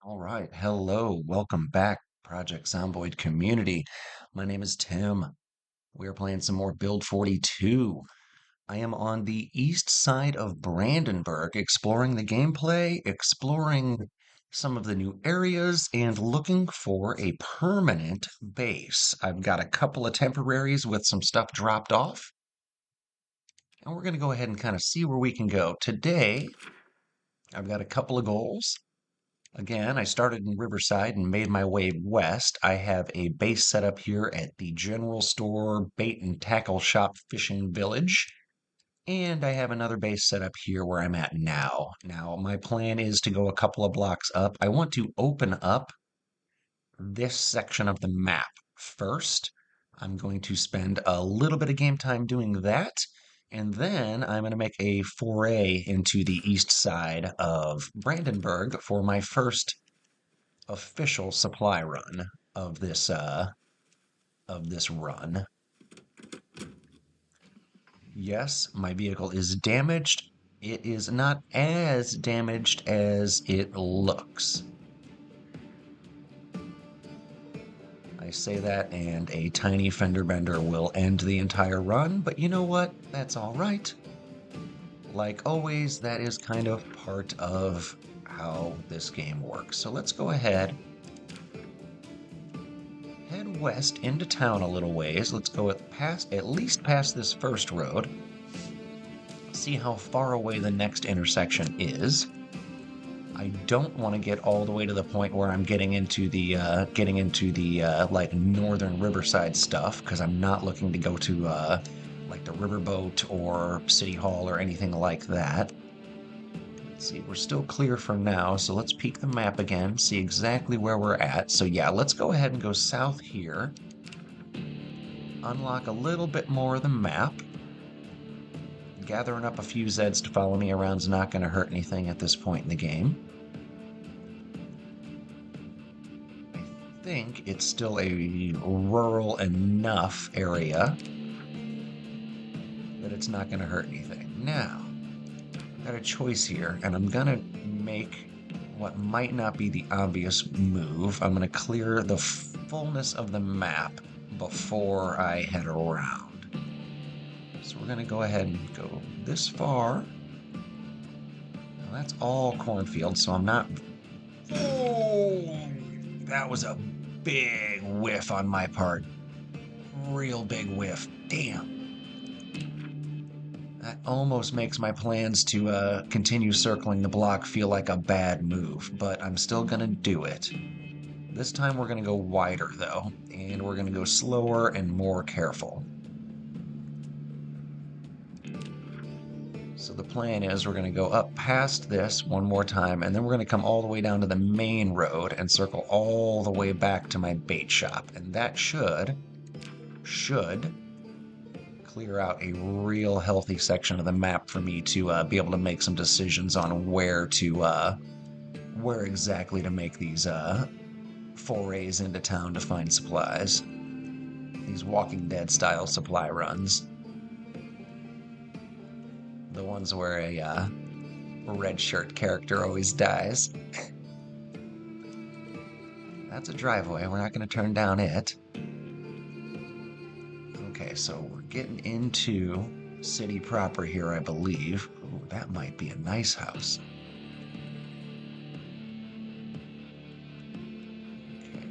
All right. Hello. Welcome back, Project Zomboid community. My name is Tim. We are playing some more Build 42. I am on the east side of Brandenburg, exploring the gameplay, exploring some of the new areas, and looking for a permanent base. I've got a couple of temporaries with some stuff dropped off, and we're going to go ahead and kind of see where we can go. Today, I've got a couple of goals. Again, I started in Riverside and made my way west. I have a base set up here at the General Store Bait and Tackle Shop Fishing Village. And I have another base set up here where I'm at now. Now, my plan is to go a couple of blocks up. I want to open up this section of the map first. I'm going to spend a little bit of game time doing that. And then I'm going to make a foray into the east side of Brandenburg for my first official supply run of this run. Yes, my vehicle is damaged. It is not as damaged as it looks. I say that and a tiny fender bender will end the entire run, but you know what? That's all right. Like always, that is kind of part of how this game works. So let's go ahead, head west into town a little ways. Let's go at least past this first road. See how far away the next intersection is. I don't want to get all the way to the point where I'm getting into the like northern Riverside stuff, because I'm not looking to go to like the riverboat or City Hall or anything like that. Let's see, we're still clear for now, so let's peek the map again, see exactly where we're at. So yeah, let's go ahead and go south here. Unlock a little bit more of the map. Gathering up a few Zeds to follow me around is not going to hurt anything at this point in the game. I think it's still a rural enough area that it's not going to hurt anything. Now, I've got a choice here, and I'm going to make what might not be the obvious move. I'm going to clear the fullness of the map before I head around. So we're going to go ahead and go this far. Well, that's all cornfield, so I'm not... Oh, that was a big whiff on my part. Real big whiff. Damn. That almost makes my plans to continue circling the block feel like a bad move, but I'm still going to do it. This time we're going to go wider, though, and we're going to go slower and more careful. So the plan is we're going to go up past this one more time, and then we're going to come all the way down to the main road and circle all the way back to my bait shop. And that should clear out a real healthy section of the map for me to be able to make some decisions on where exactly to make these forays into town to find supplies. These Walking Dead style supply runs. The ones where a red shirt character always dies. That's a driveway. We're not going to turn down it. Okay, so we're getting into city proper here, I believe. Ooh, that might be a nice house. Okay,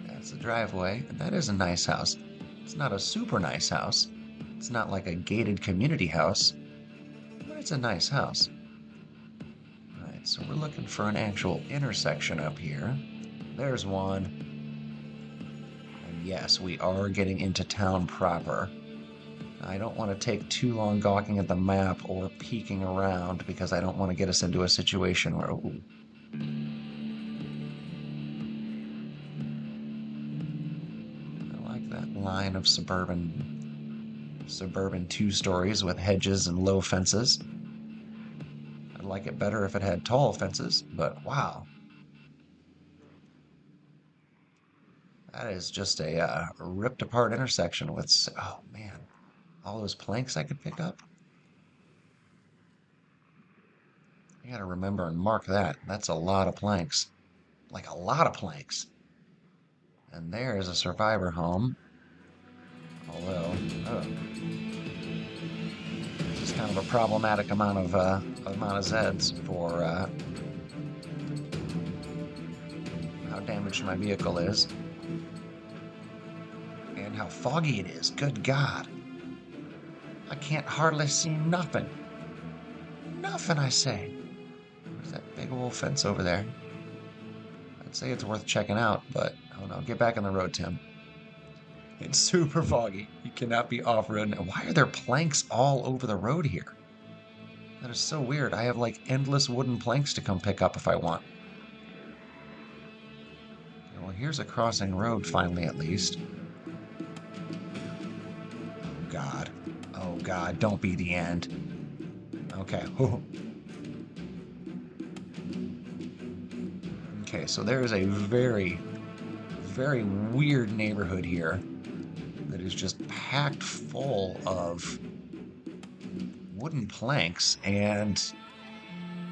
that's the driveway, and that is a nice house. It's not a super nice house. It's not like a gated community house, but it's a nice house. All right, so we're looking for an actual intersection up here. There's one. And yes, we are getting into town proper. I don't want to take too long gawking at the map or peeking around because I don't want to get us into a situation where... Ooh. I like that line of suburban two stories with hedges and low fences. I'd like it better if it had tall fences, but wow. That is just a ripped apart intersection with, oh man, all those planks I could pick up. I gotta remember and mark that. That's a lot of planks. like a lot of planks. And there's a survivor home. Although, oh, this is kind of a problematic amount of Zeds for how damaged my vehicle is and how foggy it is. Good God. I can't hardly see nothing. Nothing, I say. There's that big old fence over there. I'd say it's worth checking out, but oh no, get back on the road, Tim. It's super foggy. You cannot be off-road. Why are there planks all over the road here? That is so weird. I have like endless wooden planks to come pick up if I want. Okay, well, here's a crossing road finally, at least. Oh God. Oh God, don't be the end. Okay. Okay, so there is a very, very weird neighborhood here that is just packed full of wooden planks and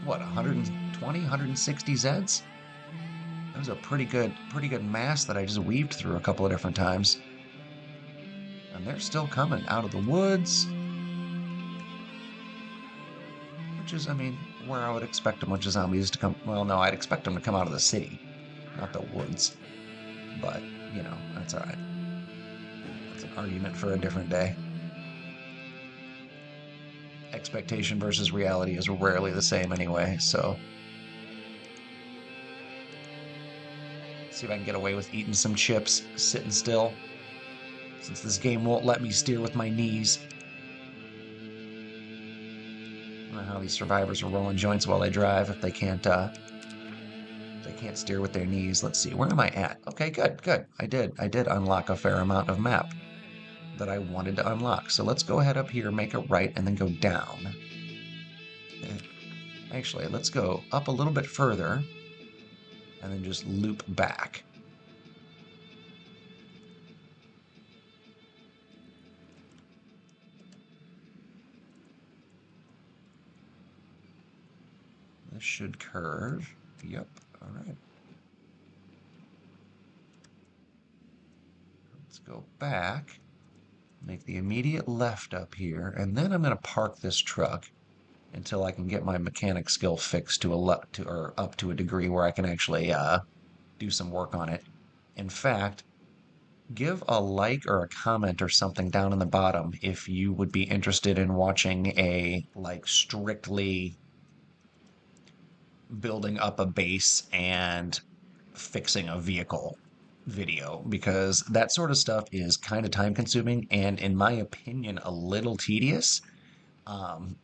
what, 120, 160 Zeds? That was a pretty good mass that I just weaved through a couple of different times. And they're still coming out of the woods, which is, I mean, where I would expect a bunch of zombies to come. Well, no, I'd expect them to come out of the city, not the woods. But, you know, that's all right. That's an argument for a different day. Expectation versus reality is rarely the same anyway, so see if I can get away with eating some chips, sitting still, since this game won't let me steer with my knees. I don't know how these survivors are rolling joints while they drive if they can't steer with their knees. Let's see, where am I at? Okay, good, good. I did unlock a fair amount of map that I wanted to unlock. So let's go ahead up here, make a right, and then go down. Actually, let's go up a little bit further and then just loop back. This should curve. Yep, all right. Let's go back, make the immediate left up here, and then I'm going to park this truck until I can get my mechanic skill fixed to or up to a degree where I can actually do some work on it. In fact, give a like or a comment or something down in the bottom if you would be interested in watching a like strictly building up a base and fixing a vehicle video, because that sort of stuff is kind of time consuming and in my opinion a little tedious.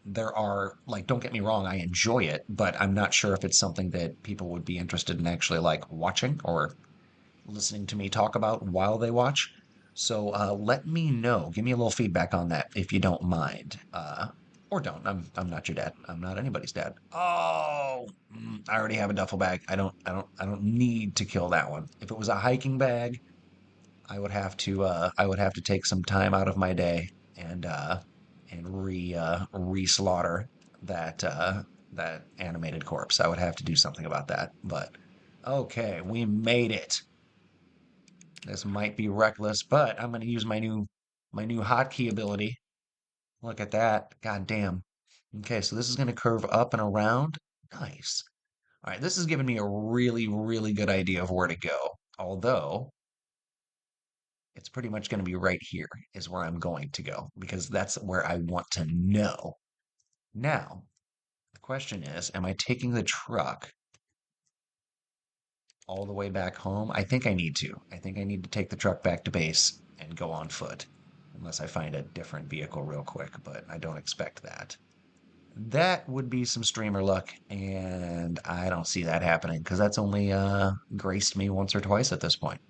There are, like, don't get me wrong, I enjoy it, but I'm not sure if it's something that people would be interested in actually like watching or listening to me talk about while they watch. So let me know. Give me a little feedback on that if you don't mind. Or don't. I'm not your dad. I'm not anybody's dad. Oh, I already have a duffel bag. I don't need to kill that one. If it was a hiking bag, I would have to take some time out of my day and re-slaughter that animated corpse. I would have to do something about that. But okay, we made it. This might be reckless, but I'm going to use my new hotkey ability. Look at that. God damn. Okay, so this is going to curve up and around. Nice. All right, this is giving me a really, really good idea of where to go. Although, it's pretty much going to be right here is where I'm going to go because that's where I want to know. Now, the question is, am I taking the truck all the way back home? I think I need to. I think I need to take the truck back to base and go on foot. Unless I find a different vehicle real quick, but I don't expect that. That would be some streamer luck, and I don't see that happening because that's only graced me once or twice at this point.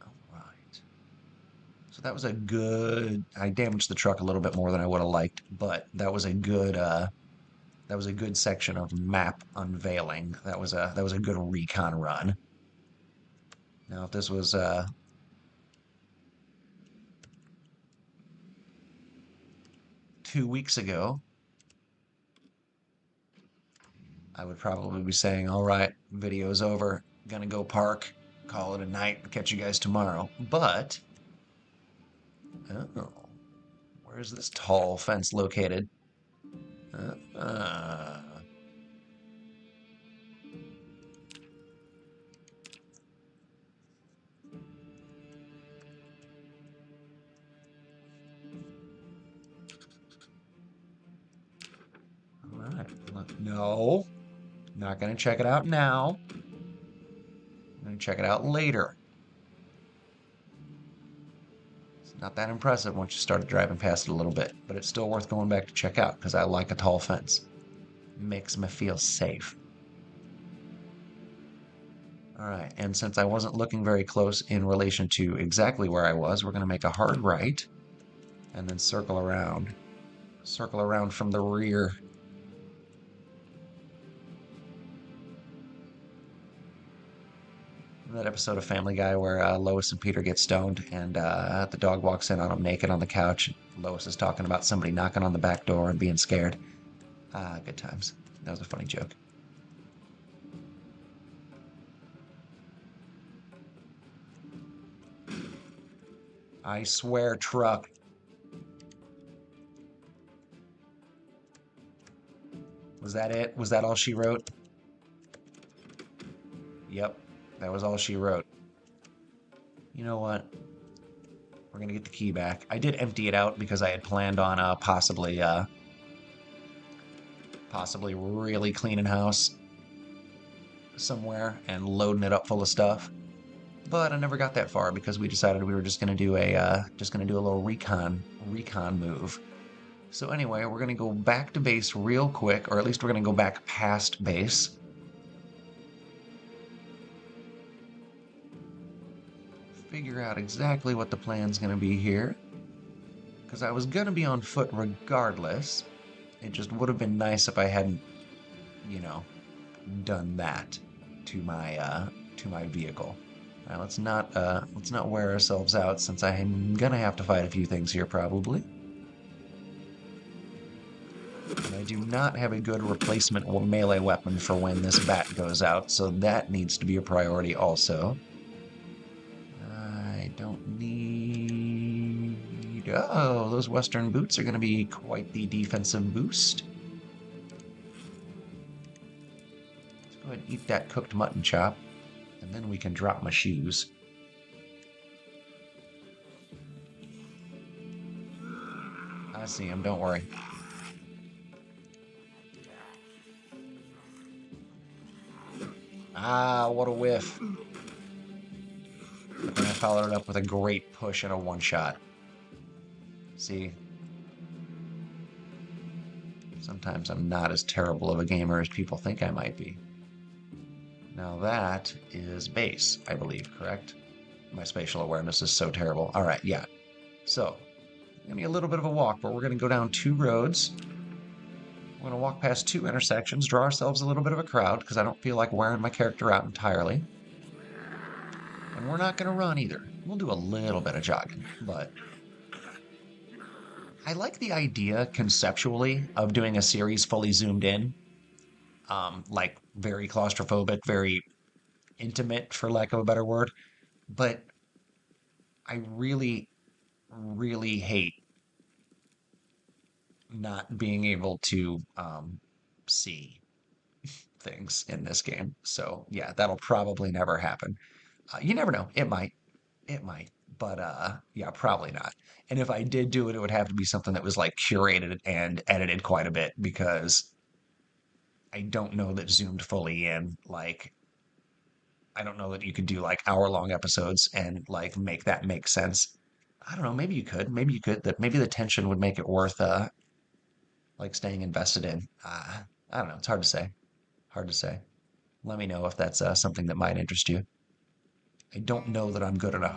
All right. So that was a good. I damaged the truck a little bit more than I would have liked, but that was a good section of map unveiling. That was a good recon run. Now, if this was 2 weeks ago, I would probably be saying, all right, video's over, gonna go park, call it a night, catch you guys tomorrow. But, oh, where's this tall fence located? Uh, all right, no, not gonna check it out now. I'm gonna check it out later. It's not that impressive once you started driving past it a little bit, but it's still worth going back to check out because I like a tall fence. Makes me feel safe. All right, and since I wasn't looking very close in relation to exactly where I was, we're going to make a hard right and then circle around. Circle around from the rear. That episode of Family Guy where Lois and Peter get stoned and the dog walks in on them naked on the couch. Lois is talking about somebody knocking on the back door and being scared. Good times. That was a funny joke. I swear, truck. Was that it? Was that all she wrote? Yep, that was all she wrote. You know what? We're gonna get the key back. I did empty it out because I had planned on possibly really cleaning house somewhere and loading it up full of stuff. But I never got that far because we decided we were just gonna do a little recon move. So anyway, we're gonna go back to base real quick, or at least we're gonna go back past base. Figure out exactly what the plan's gonna be here. Because I was gonna be on foot regardless. It just would have been nice if I hadn't, you know, done that to my vehicle. Now let's not wear ourselves out since I'm gonna have to fight a few things here probably. And I do not have a good replacement melee weapon for when this bat goes out, so that needs to be a priority also. I don't need... Oh, those Western boots are going to be quite the defensive boost. Let's go ahead and eat that cooked mutton chop, and then we can drop my shoes. I see him, don't worry. Ah, what a whiff. But then I followed it up with a great push and a one-shot. See? Sometimes I'm not as terrible of a gamer as people think I might be. Now that is base, I believe, correct? My spatial awareness is so terrible. All right, yeah. So, gonna be a little bit of a walk, but we're gonna go down 2 roads. We're gonna walk past 2 intersections, draw ourselves a little bit of a crowd, because I don't feel like wearing my character out entirely. And we're not gonna run either. We'll do a little bit of jogging, but I like the idea conceptually of doing a series fully zoomed in. Like very claustrophobic, very intimate, for lack of a better word. But I really, really hate not being able to see things in this game. So yeah, that'll probably never happen. You never know. It might. It might. But yeah, probably not. And if I did do it, it would have to be something that was like curated and edited quite a bit because I don't know that zoomed fully in, like, I don't know that you could do like hour-long episodes and like make that make sense. I don't know, maybe you could. Maybe you could. That maybe the tension would make it worth like staying invested in. I don't know. It's hard to say. Hard to say. Let me know if that's something that might interest you. I don't know that I'm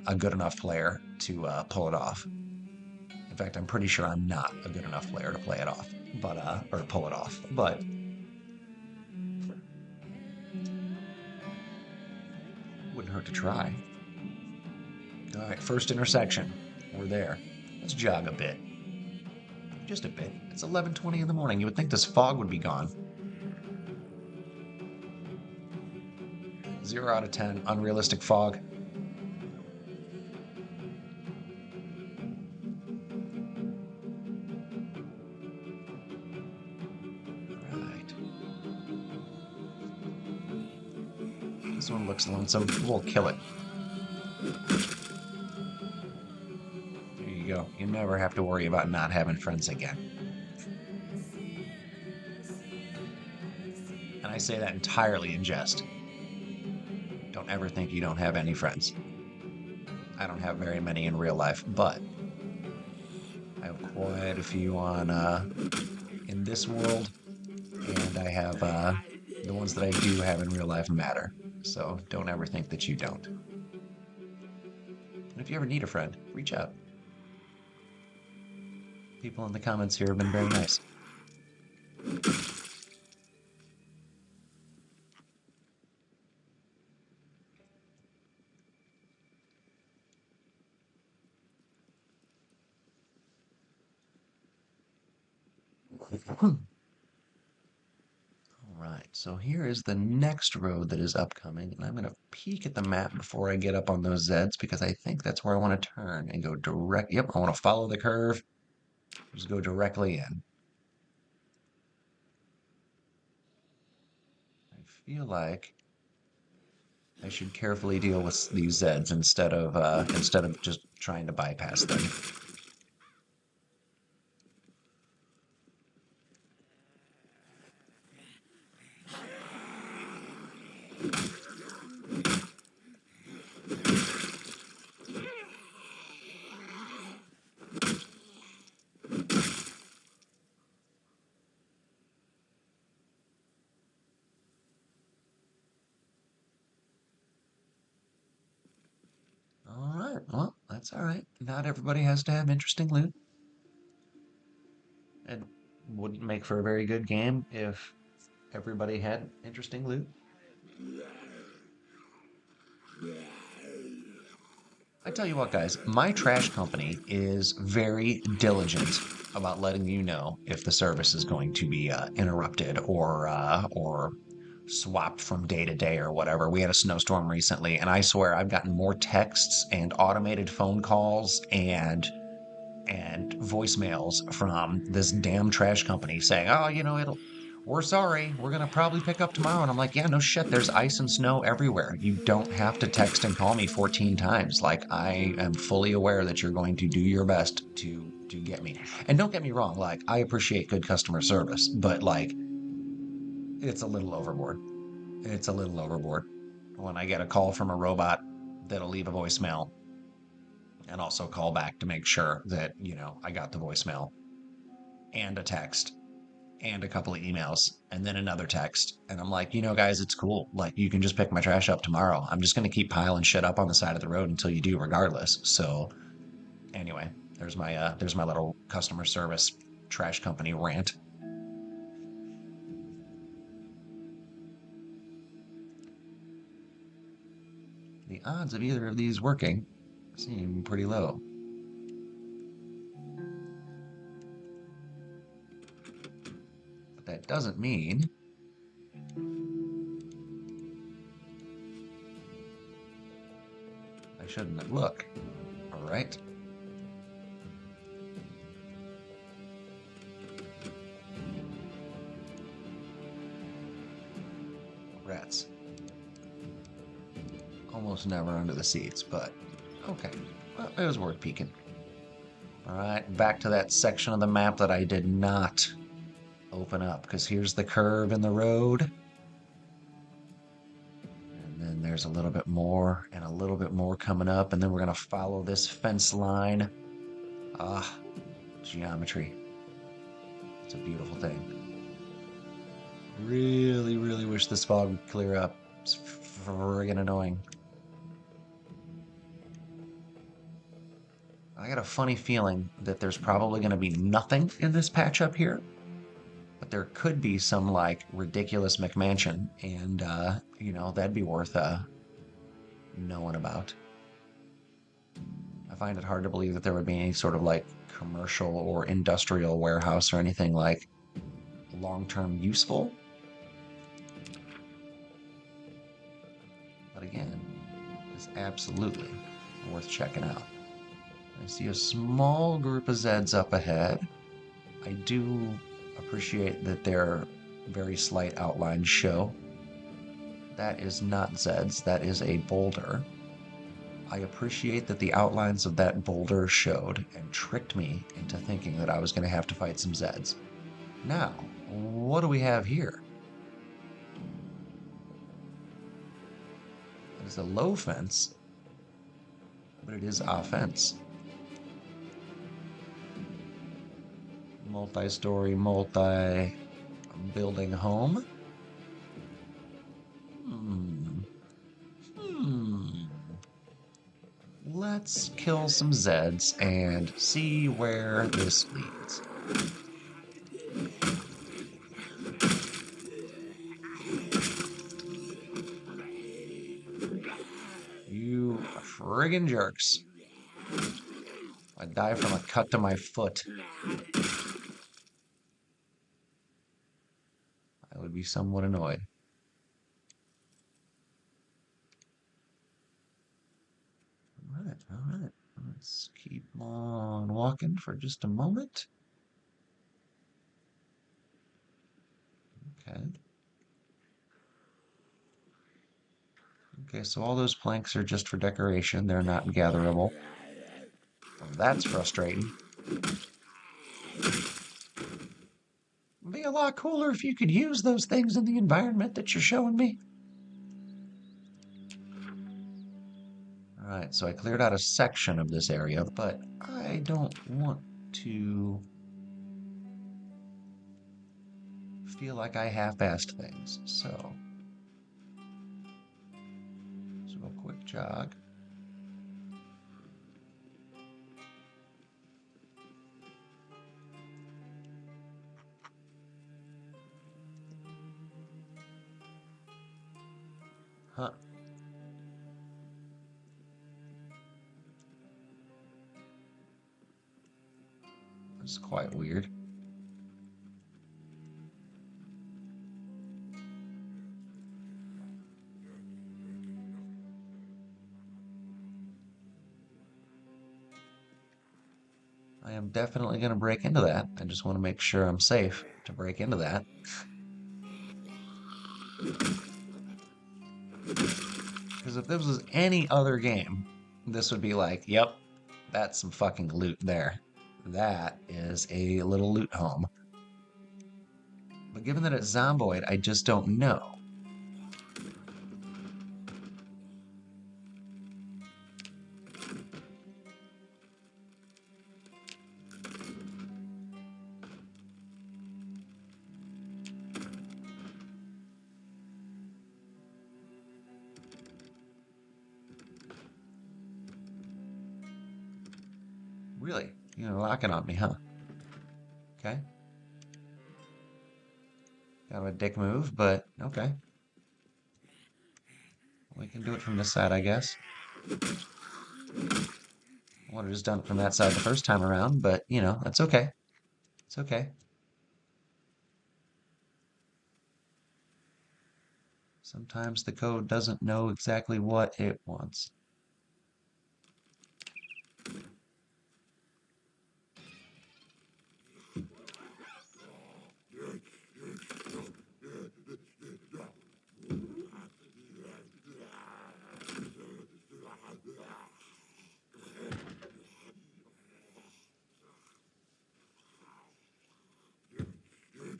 a good enough player to pull it off. In fact, I'm pretty sure I'm not a good enough player to play it off, but or to pull it off. But wouldn't hurt to try. All right, first intersection. We're there. Let's jog a bit. Just a bit. It's 11:20 in the morning. You would think this fog would be gone. 0 out of 10. Unrealistic fog. Right. This one looks lonesome. We'll kill it. There you go. You never have to worry about not having friends again. And I say that entirely in jest. Don't ever think you don't have any friends. I don't have very many in real life, but I have quite a few on in this world, and I have the ones that I do have in real life matter. So don't ever think that you don't. And if you ever need a friend, reach out. People in the comments here have been very nice. All right, so here is the next road that is upcoming, and I'm going to peek at the map before I get up on those Zeds because I think that's where I want to turn and go direct. Yep, I want to follow the curve, just go directly in. I feel like I should carefully deal with these Zeds instead of just trying to bypass them. All right, well, that's all right. Not everybody has to have interesting loot. It wouldn't make for a very good game if everybody had interesting loot. I tell you what, guys, my trash company is very diligent about letting you know if the service is going to be interrupted or swapped from day to day or whatever. We had a snowstorm recently, and I swear I've gotten more texts and automated phone calls and voicemails from this damn trash company saying, "Oh, we're sorry, we're gonna probably pick up tomorrow." And I'm like, "Yeah, no shit. There's ice and snow everywhere. You don't have to text and call me 14 times. Like, I am fully aware that you're going to do your best to get me." And don't get me wrong, like, I appreciate good customer service, but like, it's a little overboard. It's a little overboard when I get a call from a robot that'll leave a voicemail and also call back to make sure that, I got the voicemail and a text and a couple of emails and then another text. And I'm like, guys, it's cool. Like, you can just pick my trash up tomorrow. I'm just going to keep piling shit up on the side of the road until you do regardless. So anyway, there's my little customer service trash company rant. The odds of either of these working seem pretty low. But that doesn't mean I shouldn't look. All right. Rats. Almost never under the seats, but okay. Well, it was worth peeking. All right, back to that section of the map that I did not open up, because here's the curve in the road. And then there's a little bit more and a little bit more coming up, and then we're going to follow this fence line. Ah, geometry. It's a beautiful thing. Really, really wish this fog would clear up. It's friggin' annoying. I got a funny feeling that there's probably going to be nothing in this patch up here, but there could be some like ridiculous McMansion, and that'd be worth knowing about. I find it hard to believe that there would be any sort of like commercial or industrial warehouse or anything like long-term useful. again, is absolutely worth checking out. I see a small group of Zeds up ahead. I do appreciate that their very slight outlines show. That is not Zeds, that is a boulder. I appreciate that the outlines of that boulder showed and tricked me into thinking that I was going to have to fight some Zeds. Now, what do we have here? It is a low fence, but it is offense. Multi-story, multi-building home. Let's kill some Zeds and see where this leads. You friggin' jerks. I die from a cut to my foot. I would be somewhat annoyed. All right. Let's keep on walking for just a moment. Okay. Okay, so all those planks are just for decoration. They're not gatherable. Well, that's frustrating. It'd be a lot cooler if you could use those things in the environment that you're showing me. Alright, so I cleared out a section of this area, but I don't want to feel like I half-assed things, so a quick jog. Huh. That's quite weird. I am definitely going to break into that. I just want to make sure I'm safe to break into that. Because if this was any other game, this would be like, yep, that's some fucking loot there. That is a little loot home. But given that it's Zomboid, I just don't know. Really? You're locking on me, huh? Okay. Kind of a dick move, but okay. We can do it from this side, I guess. I would have just done it from that side the first time around, but, you know, that's okay. It's okay. Sometimes the code doesn't know exactly what it wants.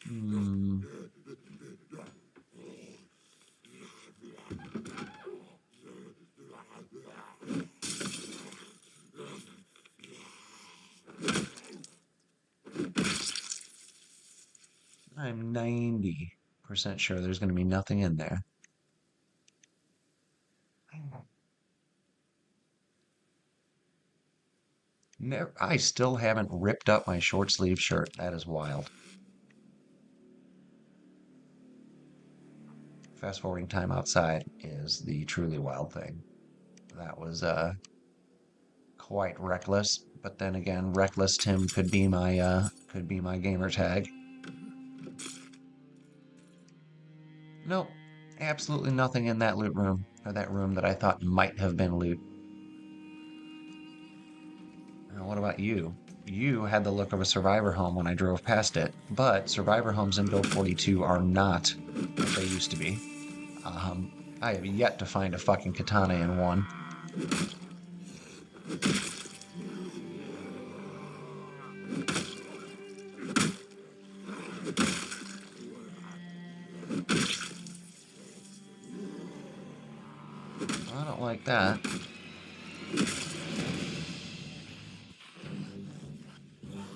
Hmm. I'm 90% sure there's going to be nothing in there. I still haven't ripped up my short sleeve shirt. That is wild. Fast forwarding time outside is the truly wild thing. That was quite reckless, but then again, reckless Tim could be my gamer tag. Nope, absolutely nothing in that loot room. or that room that I thought might have been loot. What about you? You had the look of a survivor home when I drove past it, but survivor homes in Build 42 are not what they used to be. Um, I have yet to find a fucking katana in one. I don't like that.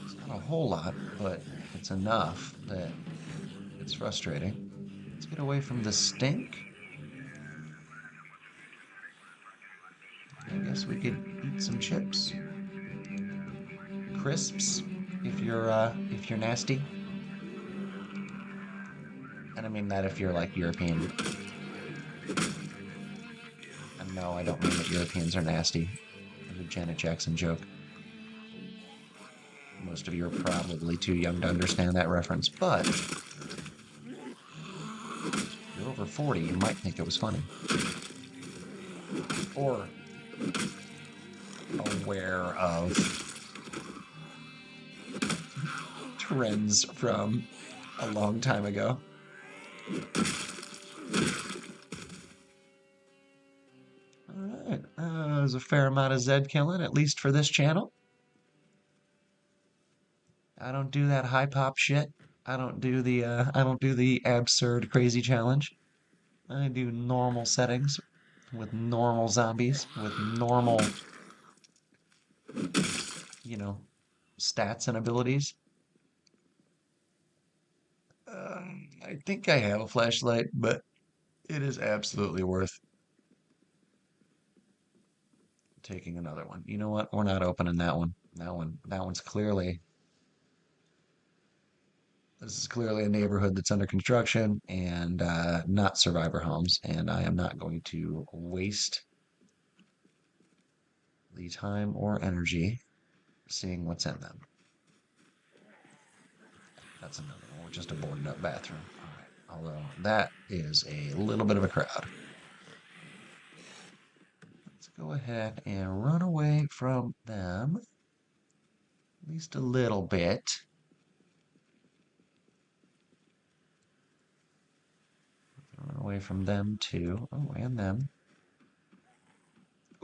It's not a whole lot, but it's enough that it's frustrating. Let's get away from the stink. I guess we could eat some chips. Crisps, if you're nasty. And I mean that if you're like European. And no, I don't mean that Europeans are nasty. It's a Janet Jackson joke. Most of you are probably too young to understand that reference, but if you're over 40, you might think it was funny. Or aware of trends from a long time ago. Alright, there's a fair amount of Zed killing, at least for this channel. I don't do that high pop shit. I don't do the absurd crazy challenge. I do normal settings with normal zombies, with normal, you know, stats and abilities. I think I have a flashlight, but it is absolutely worth taking another one. You know what? We're not opening that one. That one's clearly, this is clearly a neighborhood that's under construction and not survivor homes, and I am not going to waste the time or energy seeing what's in them. That's another one, just a boarded up bathroom. All right. Although that is a little bit of a crowd. Let's go ahead and run away from them. At least a little bit. Run away from them too. Oh, and them.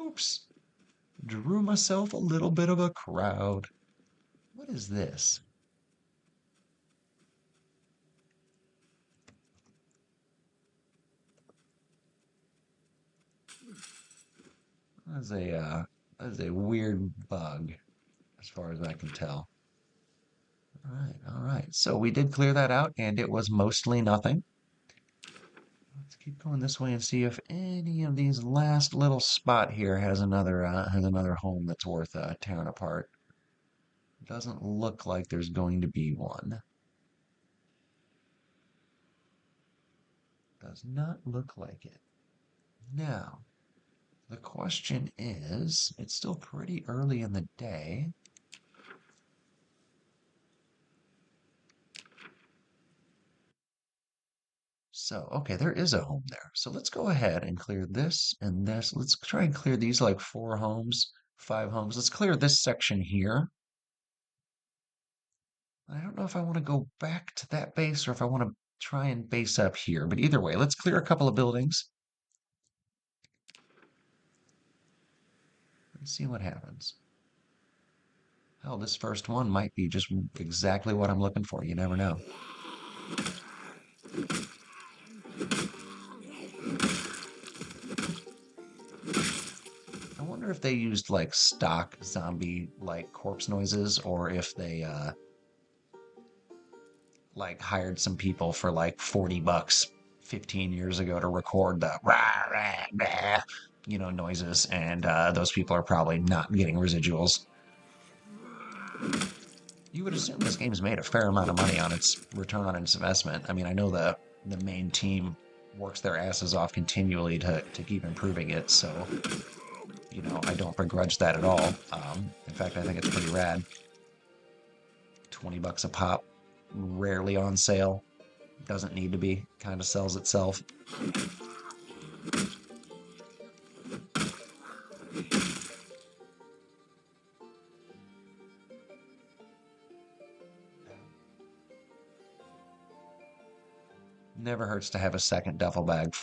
Oops. Drew myself a little bit of a crowd. What is this? That is a weird bug, as far as I can tell. All right, all right. So we did clear that out, and it was mostly nothing. Let's keep going this way and see if any of these last little spot here has another home that's worth tearing apart. Doesn't look like there's going to be one. Does not look like it. Now, the question is, it's still pretty early in the day. So, okay, there is a home there. So let's go ahead and clear this and this. Let's try and clear these like 4 homes, 5 homes. Let's clear this section here. I don't know if I want to go back to that base or if I want to try and base up here. But either way, let's clear a couple of buildings and see what happens. Hell, this first one might be just exactly what I'm looking for. You never know. I wonder if they used like stock zombie like corpse noises or if they like hired some people for like 40 bucks 15 years ago to record the rah, rah, rah, noises, and those people are probably not getting residuals. You would assume this game's made a fair amount of money on its return on its investment. I mean, I know the main team works their asses off continually to keep improving it, so I don't begrudge that at all. In fact, I think it's pretty rad. 20 bucks a pop, rarely on sale. Doesn't need to be, kind of sells itself. Never hurts to have a second duffel bag,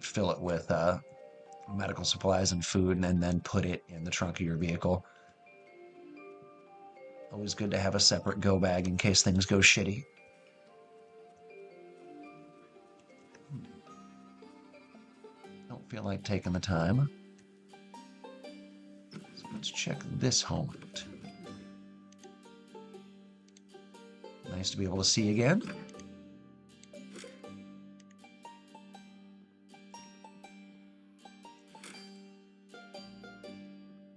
fill it with medical supplies and food, and then put it in the trunk of your vehicle. Always good to have a separate go bag in case things go shitty. Don't feel like taking the time. So let's check this home out. Nice to be able to see again.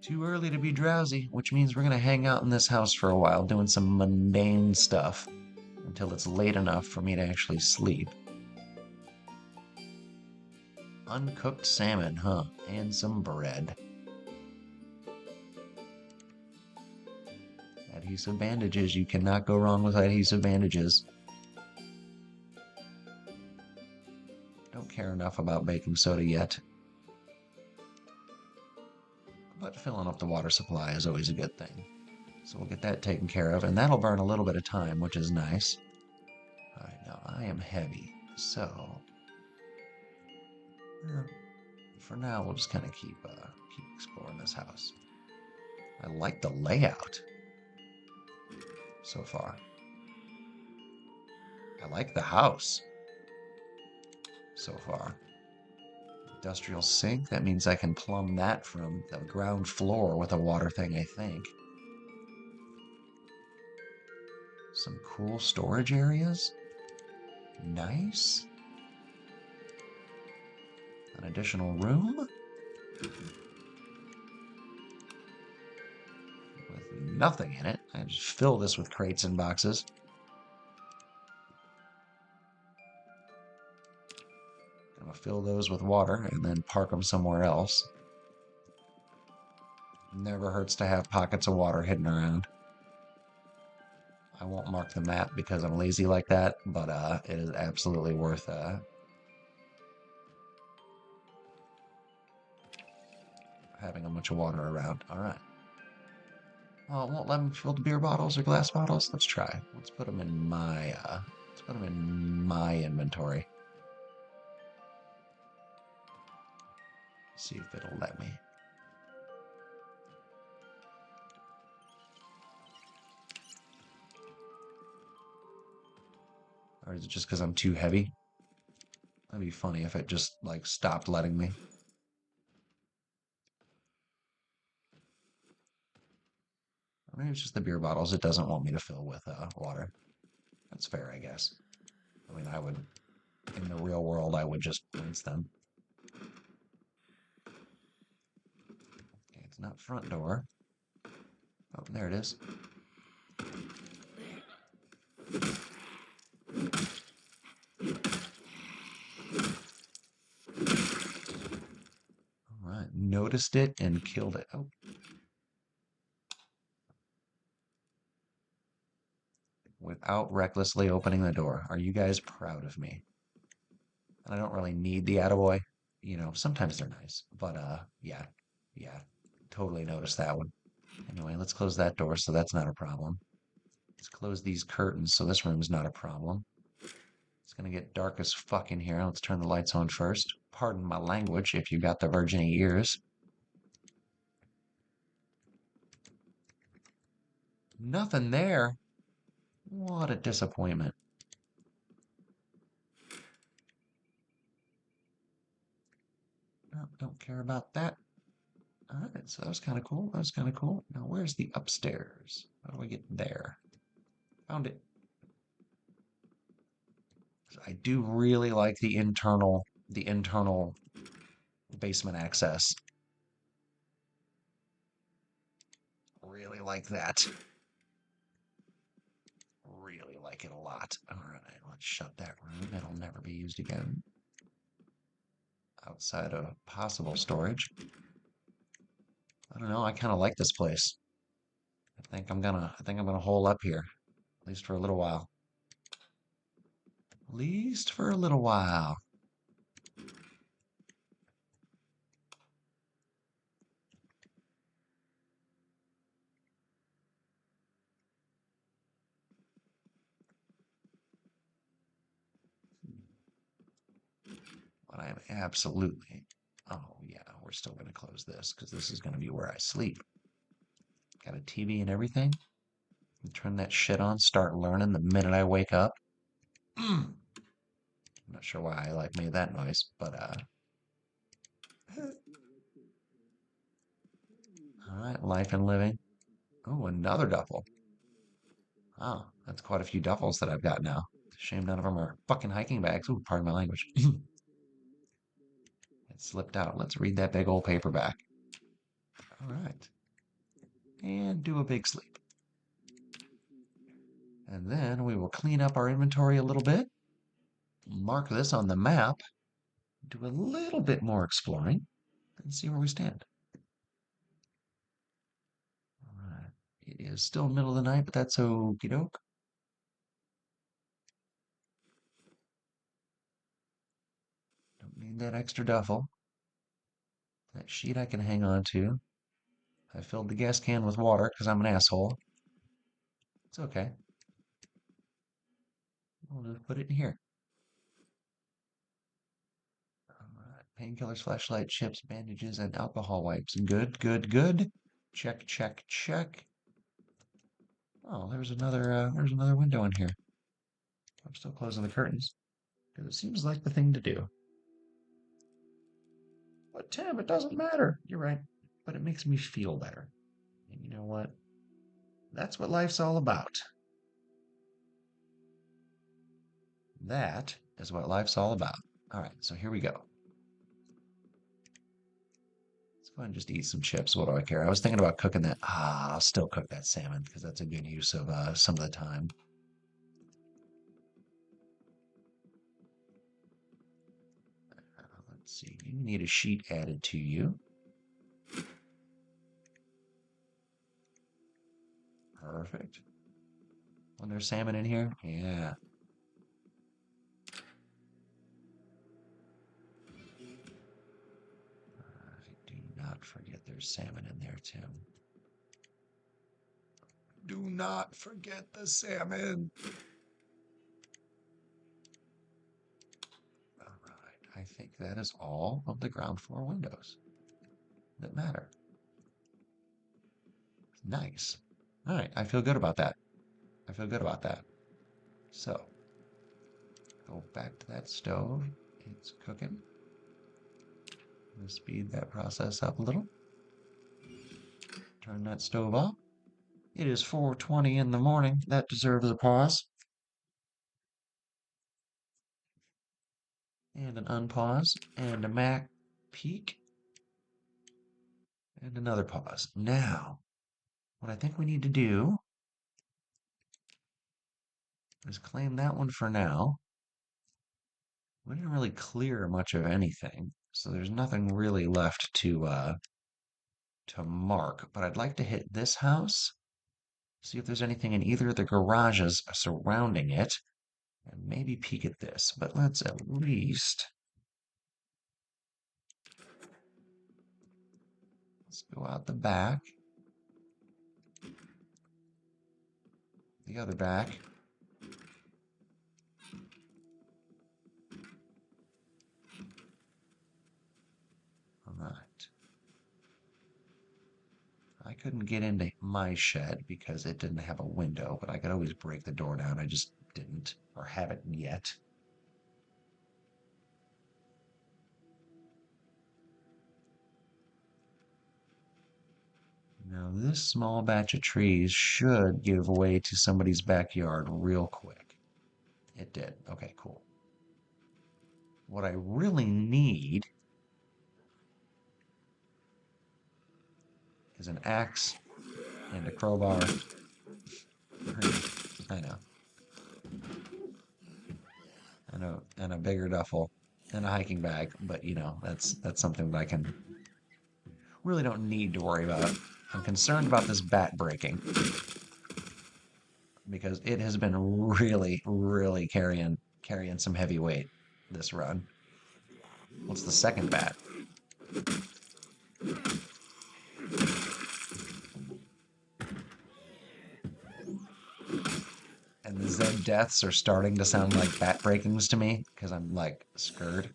Too early to be drowsy, which means we're going to hang out in this house for a while doing some mundane stuff until it's late enough for me to actually sleep. Uncooked salmon, huh? And some bread. Adhesive bandages. You cannot go wrong with adhesive bandages. Don't care enough about baking soda yet. But filling up the water supply is always a good thing. So we'll get that taken care of, and that'll burn a little bit of time, which is nice. All right, now I am heavy, so for now we'll just kind of keep exploring this house. I like the layout so far. I like the house so far. Industrial sink, that means I can plumb that from the ground floor with a water thing, I think. Some cool storage areas. Nice. An additional room with nothing in it. I just fill this with crates and boxes. I'm gonna fill those with water and then park them somewhere else. Never hurts to have pockets of water hidden around. I won't mark the map because I'm lazy like that, but it is absolutely worth having a bunch of water around. All right. Oh, it won't let me fill the beer bottles or glass bottles. Let's try. Let's put them in my inventory. See if it'll let me. Or is it just because I'm too heavy? That'd be funny if it just like stopped letting me. Or maybe it's just the beer bottles it doesn't want me to fill with water. That's fair, I guess. I mean, I would, in the real world, I would just rinse them. Okay, it's not front door. Oh, there it is. All right, noticed it and killed it. Oh. Without recklessly opening the door. Are you guys proud of me? And I don't really need the attaboy. You know, sometimes they're nice. But yeah. Totally noticed that one. Anyway, let's close that door so that's not a problem. Let's close these curtains so this room's not a problem. It's gonna get dark as fuck in here. Let's turn the lights on first. Pardon my language if you got the virgin ears. Nothing there. What a disappointment. Oh, don't care about that. All right, so that was kind of cool. That was kind of cool. Now, where's the upstairs? How do we get there? Found it. I do really like the internal basement access. Really like that. Really like it a lot. All right, let's shut that room. It'll never be used again. Outside of possible storage. I don't know. I kind of like this place. I think I'm gonna hole up here, at least for a little while. At least for a little while. I'm absolutely. Oh, yeah, we're still going to close this because this is going to be where I sleep. Got a TV and everything. Turn that shit on, start learning the minute I wake up. I'm not sure why I like made that noise, but all right, life and living. Oh, another duffel. Oh, that's quite a few duffels that I've got now. Shame none of them are fucking hiking bags. Ooh, pardon my language. It slipped out. Let's read that big old paperback. All right. And do a big sleep. And then we will clean up our inventory a little bit. Mark this on the map. Do a little bit more exploring and see where we stand. All right. It is still middle of the night, but that's okie doke. Don't need that extra duffel. That sheet I can hang on to. I filled the gas can with water because I'm an asshole. It's okay. We'll just put it in here. All right. Painkillers, flashlight, chips, bandages, and alcohol wipes. Good, good, good. Check, check, check. Oh, there's another window in here. I'm still closing the curtains because it seems like the thing to do. But Tim, it doesn't matter. You're right, but it makes me feel better. And you know what? That's what life's all about. That is what life's all about. All right, so here we go. Let's go ahead and just eat some chips. What do I care? I was thinking about cooking that. I'll still cook that salmon because that's a good use of some of the time. Let's see. You need a sheet added to you. Perfect. When there's salmon in here? Yeah. Do not forget there's salmon in there, Tim. Do not forget the salmon. All right. I think that is all of the ground floor windows that matter. Nice. All right. I feel good about that. I feel good about that. So, go back to that stove. It's cooking. Let's speed that process up a little. Turn that stove off. It is 4:20 in the morning. That deserves a pause. And an unpause. And a Mac peek. And another pause. Now, what I think we need to do is claim that one for now. We didn't really clear much of anything, so there's nothing really left to mark. But I'd like to hit this house, see if there's anything in either of the garages surrounding it, and maybe peek at this. But let's at least let's go out the back, the other back. All right. I couldn't get into my shed because it didn't have a window, but I could always break the door down. I just didn't, or haven't yet. Now, this small batch of trees should give way to somebody's backyard real quick. It did. Okay, cool. What I really need is an axe and a crowbar. I know. And a bigger duffel and a hiking bag, but you know, that's something that I can really don't need to worry about. I'm concerned about this bat breaking because it has been really, really carrying some heavy weight this run. What's the second bat? And the Zed deaths are starting to sound like bat breakings to me because I'm like scared.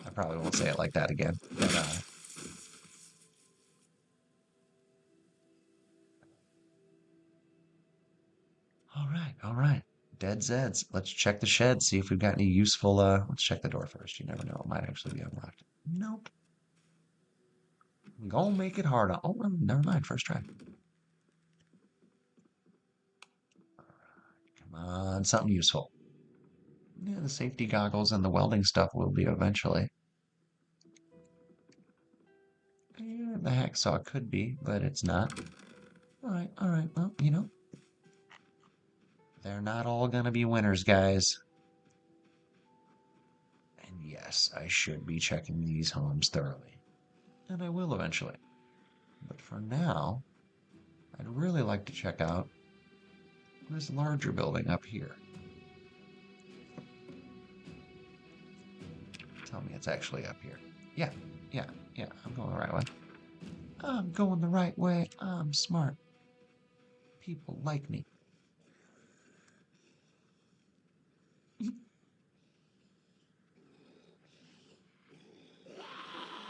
I probably won't say it like that again. But, all right, all right. Dead Zeds. Let's check the shed, see if we've got any useful, let's check the door first. You never know, it might actually be unlocked. Nope. Gonna make it harder. Oh, well, never mind, first try. Come on, something useful. Yeah, the safety goggles and the welding stuff will be eventually. Yeah, the hacksaw could be, but it's not. All right, well, you know, they're not all gonna be winners, guys. And yes, I should be checking these homes thoroughly. And I will eventually. But for now, I'd really like to check out this larger building up here. Tell me it's actually up here. Yeah, yeah, yeah, I'm going the right way. I'm going the right way. I'm smart. People like me.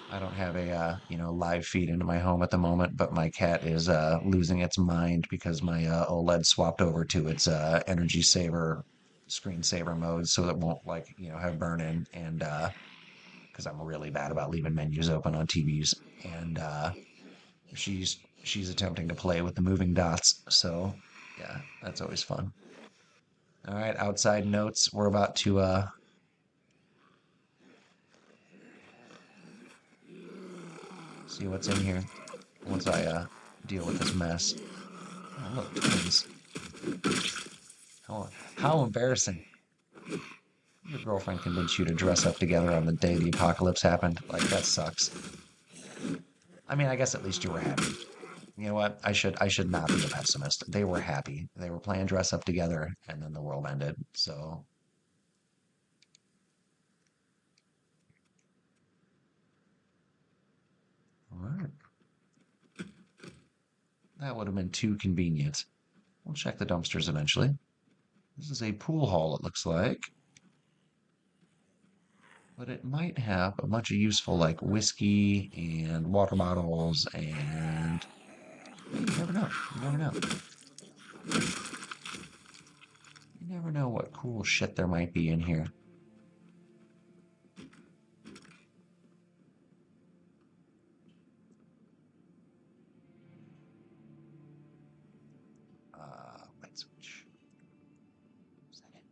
I don't have a live feed into my home at the moment, but my cat is losing its mind because my OLED swapped over to its energy saver screensaver mode so it won't have burn in and because I'm really bad about leaving menus open on TVs and she's attempting to play with the moving dots. So yeah, that's always fun. All right, outside notes. We're about to see what's in here once I deal with this mess. Oh, look, twins. How embarrassing. Your girlfriend convinced you to dress up together on the day the apocalypse happened. Like, that sucks. I mean, I guess at least you were happy. You know what? I should not be a pessimist. They were happy. They were playing dress up together, and then the world ended. So, all right. That would have been too convenient. We'll check the dumpsters eventually. This is a pool hall, it looks like. But it might have a bunch of useful, like, whiskey and water bottles and you never know. You never know. You never know what cool shit there might be in here. Light switch. Is that it?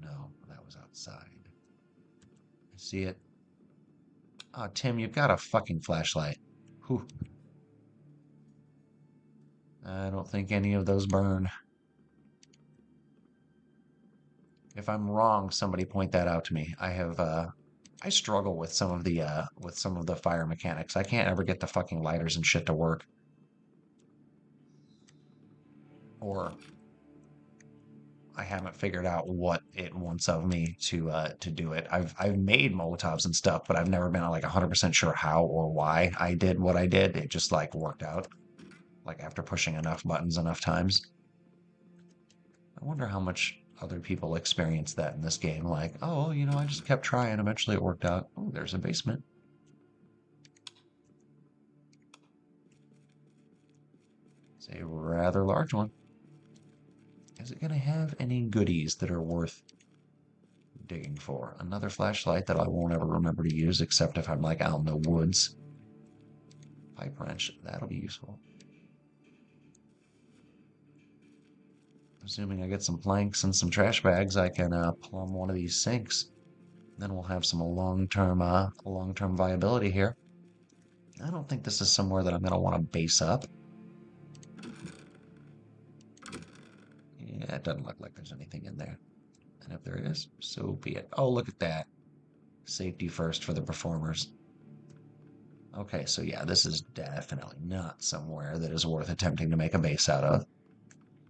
No, that was outside. I see it. Oh, Tim, you've got a fucking flashlight. Whew. I don't think any of those burn. If I'm wrong, somebody point that out to me. I struggle with some of the fire mechanics. I can't ever get the fucking lighters and shit to work. Or I haven't figured out what it wants of me to do it. I've made Molotovs and stuff, but I've never been like 100% sure how or why I did what I did. It just like worked out like after pushing enough buttons enough times. I wonder how much other people experience that in this game. Like, oh, I just kept trying. Eventually it worked out. Oh, there's a basement. It's a rather large one. Is it going to have any goodies that are worth digging for? Another flashlight that I won't ever remember to use except if I'm like out in the woods. Pipe wrench, that'll be useful. Assuming I get some planks and some trash bags, I can plumb one of these sinks. Then we'll have some long-term viability here. I don't think this is somewhere that I'm gonna want to base up. Yeah, it doesn't look like there's anything in there. And if there is, so be it. Oh, look at that. Safety first for the performers. Okay, so yeah, this is definitely not somewhere that is worth attempting to make a base out of.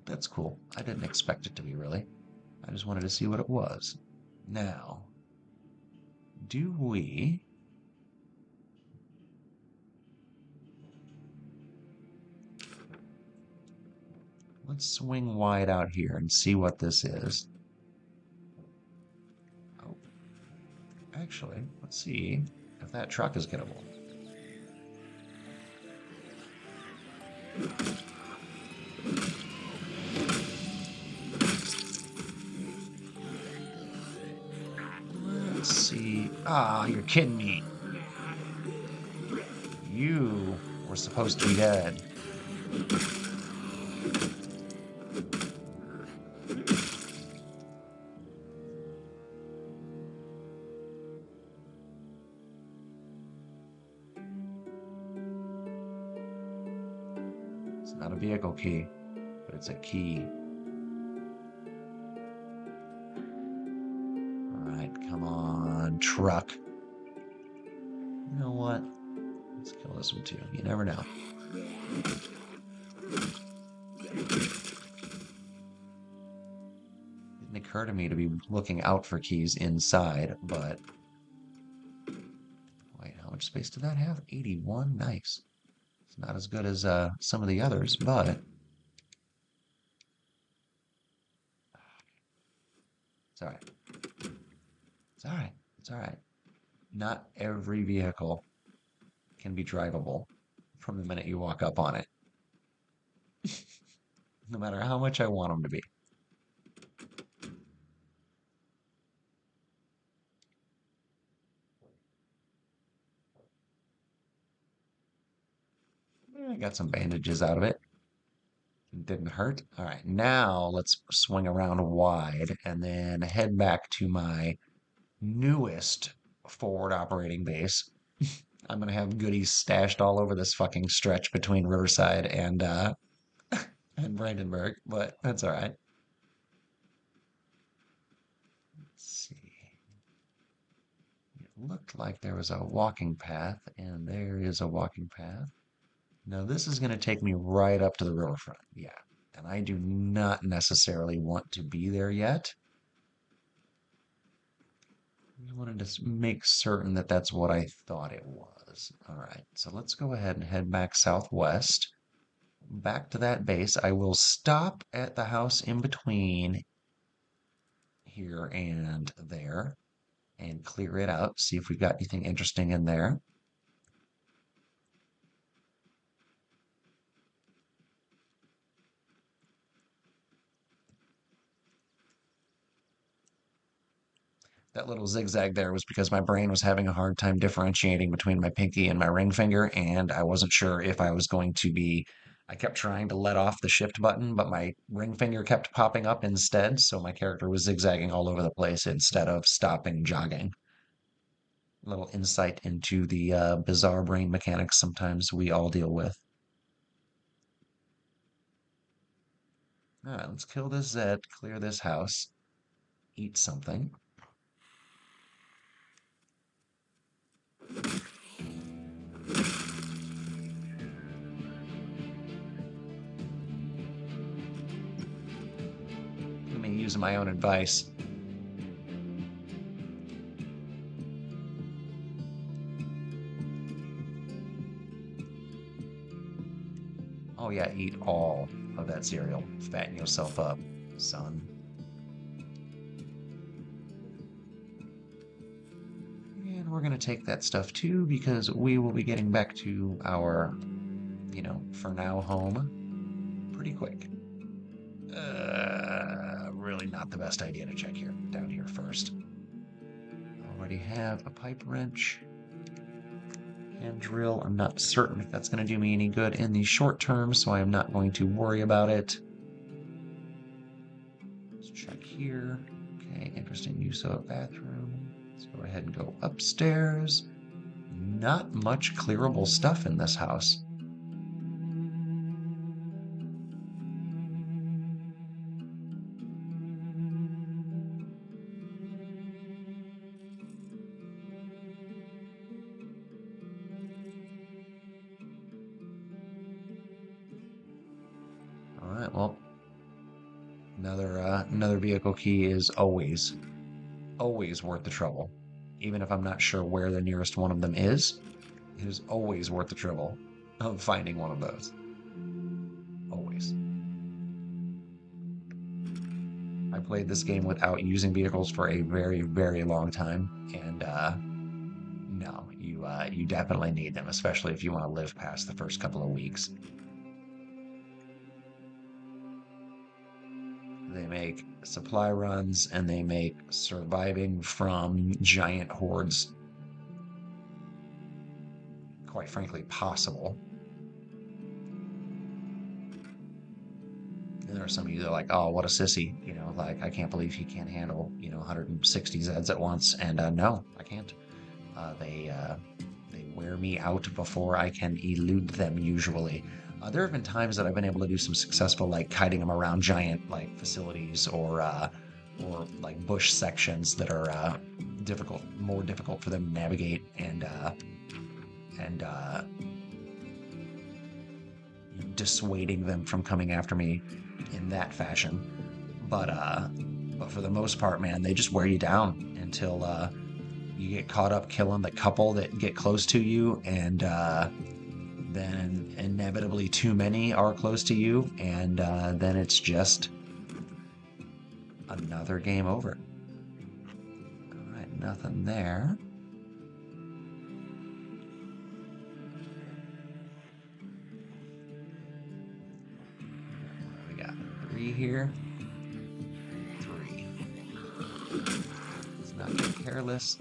That's cool. I didn't expect it to be, really. I just wanted to see what it was. Now, do we... let's swing wide out here and see what this is. Oh, actually, let's see if that truck is gettable. Let's see. Ah, you're kidding me. You were supposed to be dead. It's not a vehicle key, but it's a key. All right, come on, truck. You know what? Let's kill this one too. You never know. Didn't occur to me to be looking out for keys inside, but wait, how much space did that have? 81. Nice. It's not as good as some of the others, but it's all right. It's all right. It's all right. Not every vehicle can be drivable from the minute you walk up on it, no matter how much I want them to be. I got some bandages out of it. It didn't hurt. All right, now let's swing around wide and then head back to my newest forward operating base. I'm gonna have goodies stashed all over this fucking stretch between Riverside and Brandenburg, but that's all right. Let's see. It looked like there was a walking path, and there is a walking path. Now this is gonna take me right up to the riverfront. Yeah, and I do not necessarily want to be there yet. I wanted to make certain that that's what I thought it was. All right, so let's go ahead and head back southwest. Back to that base. I will stop at the house in between here and there and clear it out, see if we've got anything interesting in there. That little zigzag there was because my brain was having a hard time differentiating between my pinky and my ring finger, and I wasn't sure if I was going to be. I kept trying to let off the shift button, but my ring finger kept popping up instead, so my character was zigzagging all over the place instead of stopping jogging. A little insight into the bizarre brain mechanics sometimes we all deal with. All right, let's kill this Zed, clear this house, eat something. Let me use my own advice. Oh yeah, eat all of that cereal. Fatten yourself up, son. And we're gonna take that stuff too because we will be getting back to our, for now home pretty quick. Really not the best idea to check here, down here first. Already have a pipe wrench and drill. I'm not certain if that's going to do me any good in the short term, so I am not going to worry about it. Let's check here. Okay, interesting use of a bathroom. Let's go ahead and go upstairs. Not much clearable stuff in this house. All right, well, another vehicle key is always worth the trouble. Even if I'm not sure where the nearest one of them is, it is always worth the trouble of finding one of those. Always. I played this game without using vehicles for a very, very long time, and no, you definitely need them, especially if you want to live past the first couple of weeks. They make supply runs and they make surviving from giant hordes, quite frankly, possible. And there are some of you that are like, oh, what a sissy, like I can't believe he can't handle, 160 Zeds at once. And no, I can't. They wear me out before I can elude them usually. There have been times that I've been able to do some successful like kiting them around giant like facilities or like bush sections that are more difficult for them to navigate and dissuading them from coming after me in that fashion. But for the most part, man, they just wear you down until you get caught up killing the couple that get close to you, and then inevitably too many are close to you, and then it's just another game over. All right, nothing there. We got 3 here. 3. Let's not get careless.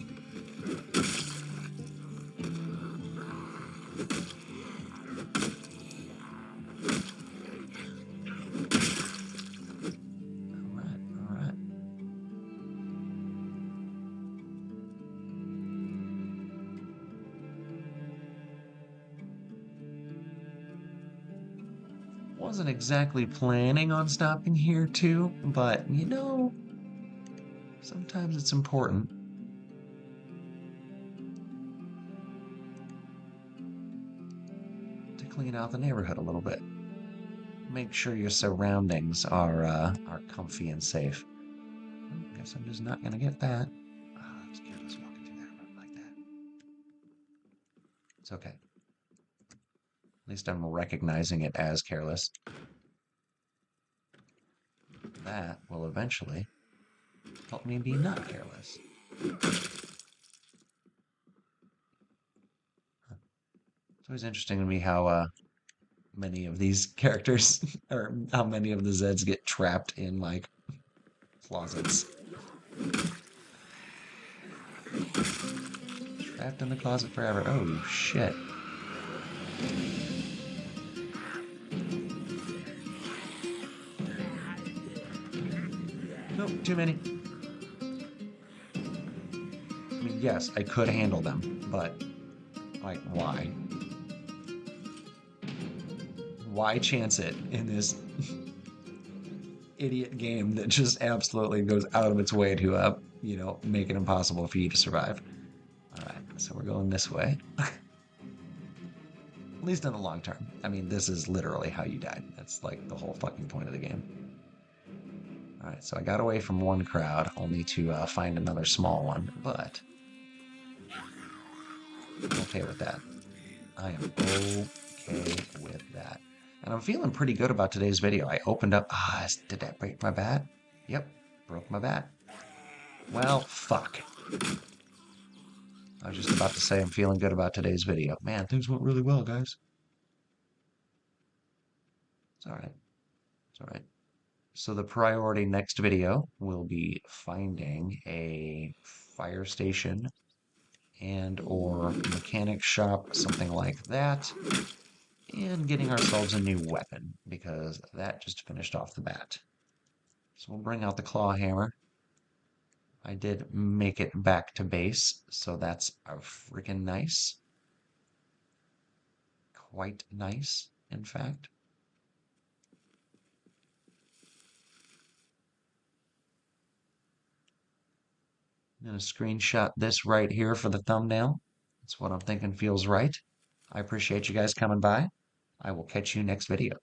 Wasn't exactly planning on stopping here too, but sometimes it's important. To clean out the neighborhood a little bit. Make sure your surroundings are comfy and safe. Guess I'm just not gonna get that. It's careless walking through that road like that. It's okay. At least I'm recognizing it as careless. That will eventually help me be not careless. It's always interesting to me how many of these characters, or how many of the Zeds get trapped in, like, closets. Trapped in the closet forever. Oh, shit. Nope, too many. I mean, yes, I could handle them, but, like, why? Why chance it in this idiot game that just absolutely goes out of its way to, make it impossible for you to survive? All right, so we're going this way. At least in the long term. I mean, this is literally how you die. That's like the whole fucking point of the game. All right, so I got away from one crowd, only to find another small one, but I'm okay with that. I am okay with that. And I'm feeling pretty good about today's video. I opened up... did that break my bat? Yep, broke my bat. Well, fuck. I was just about to say I'm feeling good about today's video. Man, things went really well, guys. It's all right. It's all right. So the priority next video will be finding a fire station and or mechanic shop, something like that, and getting ourselves a new weapon, because that just finished off the bat. So we'll bring out the claw hammer. I did make it back to base, so that's freaking nice. Quite nice, in fact. I'm going to screenshot this right here for the thumbnail. That's what I'm thinking feels right. I appreciate you guys coming by. I will catch you next video.